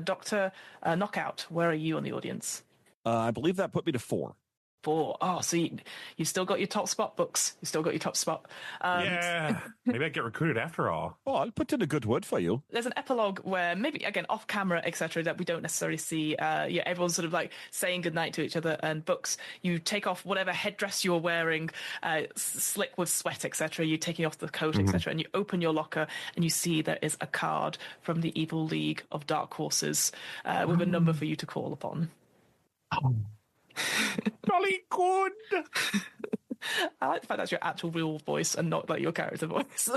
Dr. Knockout, where are you on the audience? I believe that put me to 4. 4. Oh, so you still got your top spot, Books. You still got your top spot. Yeah. Maybe I get recruited after all. Oh, I'll put in a good word for you. There's an epilogue where maybe, again, off camera, etc., that we don't necessarily see. Everyone's sort of like saying goodnight to each other. And Books, you take off whatever headdress you're wearing, slick with sweat, etc. You're taking off the coat, etc. And you open your locker and you see there is a card from the Evil League of Dark Horses with a number for you to call upon. Jolly good. I like the fact that's your actual real voice and not like your character voice,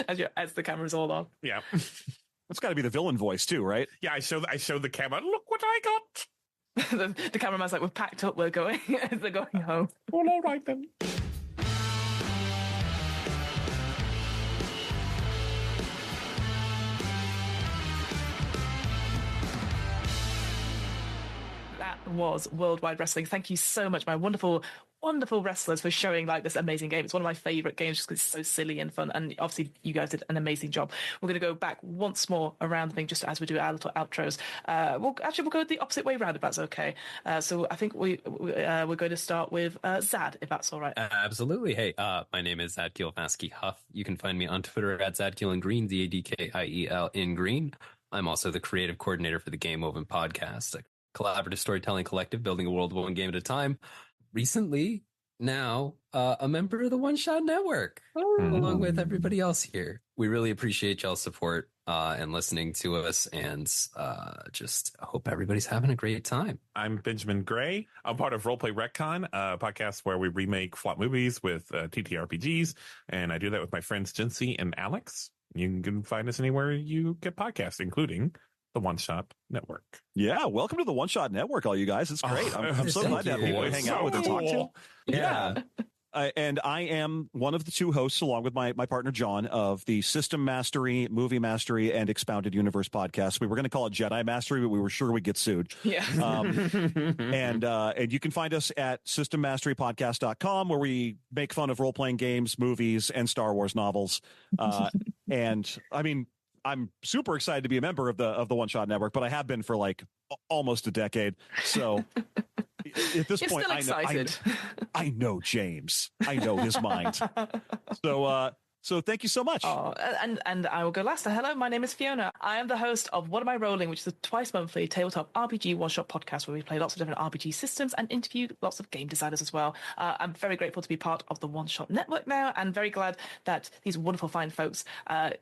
as the camera's all on. Yeah, that's got to be the villain voice too, right? Yeah, I show the camera. Look what I got. the cameraman's like, "We're packed up. We're going. They're going home." Well, all right then. Was Worldwide Wrestling. Thank you so much, my wonderful wrestlers, for showing like this amazing game. It's one of my favorite games just because it's so silly and fun, and obviously you guys did an amazing job. We're going to go back once more around the thing just as we do our little outros. We'll go the opposite way around if that's okay. So I think we're going to start with Zad, if that's all right. Absolutely. Hey, my name is Zad Kielvaski Huff. You can find me on Twitter at Zadkiel in Green, ZADKIEL in Green. I'm also the creative coordinator for the Game Oven podcast, a collaborative storytelling collective building a world one game at a time. Recently, now, a member of the One Shot Network, along with everybody else here. We really appreciate y'all's support and listening to us, and just hope everybody's having a great time. I'm Benjamin Gray. I'm part of Roleplay Retcon, a podcast where we remake flop movies with TTRPGs, and I do that with my friends Jinsey and Alex. You can find us anywhere you get podcasts, including the One Shot Network. Yeah, welcome to the One Shot Network, all you guys. It's great. I'm so glad to have people to hang out with and talk to. Yeah. And I am one of the two hosts, along with my partner, John, of the System Mastery, Movie Mastery, and Expounded Universe podcast. We were going to call it Jedi Mastery, but we were sure we'd get sued. Yeah. And you can find us at systemmasterypodcast.com, where we make fun of role-playing games, movies, and Star Wars novels. And I mean, I'm super excited to be a member of the One Shot Network, but I have been for like almost a decade. So at this point, I know James. I know his mind. So thank you so much. Oh, and I will go last. Hello, my name is Fiona. I am the host of What Am I Rolling, which is a twice-monthly tabletop RPG one-shot podcast where we play lots of different RPG systems and interview lots of game designers as well. I'm very grateful to be part of the One Shot Network now, and very glad that these wonderful, fine folks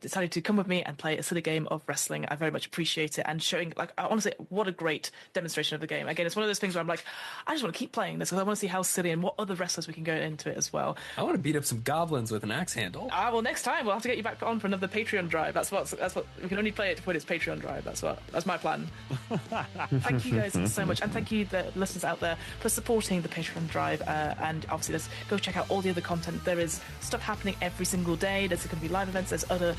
decided to come with me and play a silly game of wrestling. I very much appreciate it, and showing, like, honestly, what a great demonstration of the game. Again, it's one of those things where I'm like, I just want to keep playing this because I want to see how silly and what other wrestlers we can go into it as well. I want to beat up some goblins with an axe handle. Well, next time we'll have to get you back on for another Patreon drive. That's what we can only play it when it's Patreon drive. That's my plan. Thank you guys so much, and thank you the listeners out there for supporting the Patreon drive. And obviously, let's go check out all the other content. There is stuff happening every single day. There's going to be live events. There's other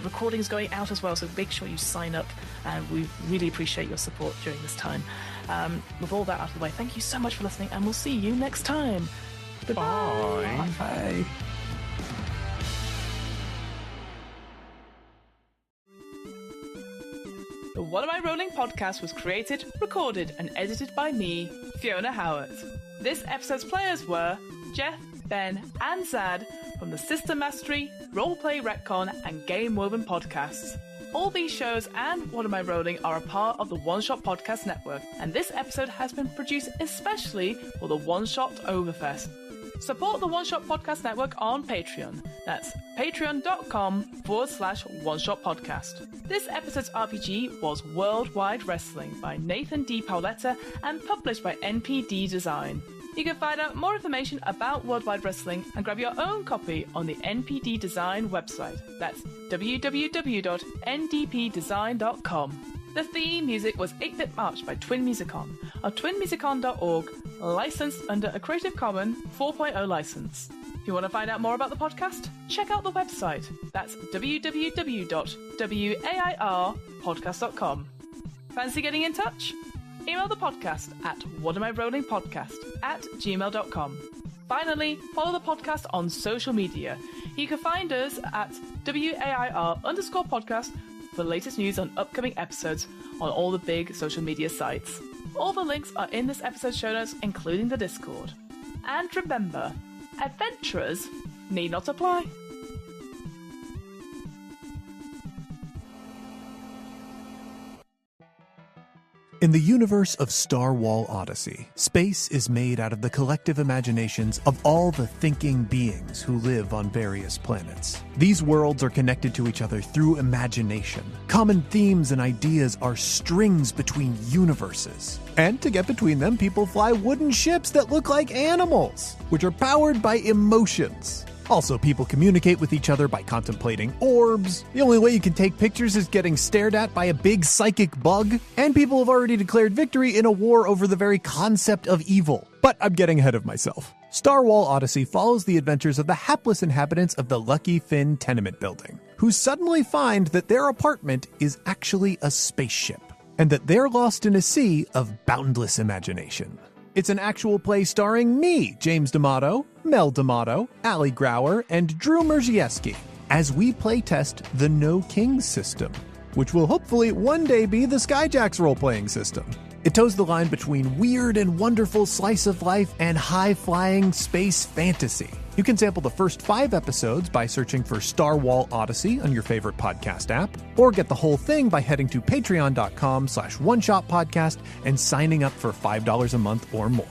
recordings going out as well. So make sure you sign up, and we really appreciate your support during this time. With all that out of the way, thank you so much for listening, and we'll see you next time. Goodbye. Bye. The What Am I Rolling podcast was created, recorded, and edited by me, Fiona Howard. This episode's players were Jeff, Ben, and Zad from the System Mastery, Roleplay Retcon, and Game Woven podcasts. All these shows and What Am I Rolling are a part of the One Shot Podcast Network, and this episode has been produced especially for the One Shot Overfest. Support the One Shot Podcast Network on Patreon. That's patreon.com/One Shot Podcast. This episode's RPG was Worldwide Wrestling by Nathan D. Paoletta and published by NPDdesign. You can find out more information about Worldwide Wrestling and grab your own copy on the NPDdesign website. That's www.ndpdesign.com. The theme music was 8-Bit March by Twin Musicon of twinmusicon.org, licensed under a Creative Commons 4.0 license. If you want to find out more about the podcast, check out the website. That's www.wairpodcast.com. Fancy getting in touch? Email the podcast at whatamirollingpodcast@gmail.com. Finally, follow the podcast on social media. You can find us at WAIR_podcast for the latest news on upcoming episodes on all the big social media sites. All the links are in this episode's show notes, including the Discord. And remember, adventurers need not apply. In the universe of Star Wars Odyssey, space is made out of the collective imaginations of all the thinking beings who live on various planets. These worlds are connected to each other through imagination. Common themes and ideas are strings between universes. And to get between them, people fly wooden ships that look like animals, which are powered by emotions. Also, people communicate with each other by contemplating orbs. The only way you can take pictures is getting stared at by a big psychic bug. And people have already declared victory in a war over the very concept of evil. But I'm getting ahead of myself. Star Wars Odyssey follows the adventures of the hapless inhabitants of the Lucky Finn tenement building, who suddenly find that their apartment is actually a spaceship, and that they're lost in a sea of boundless imagination. It's an actual play starring me, James D'Amato, Mel D'Amato, Ali Grauer, and Drew Merzieski, as we playtest the No Kings system, which will hopefully one day be the Skyjacks role-playing system. It toes the line between weird and wonderful slice of life and high-flying space fantasy. You can sample the first 5 episodes by searching for Star Wars Odyssey on your favorite podcast app, or get the whole thing by heading to patreon.com/oneshotpodcast and signing up for $5 a month or more.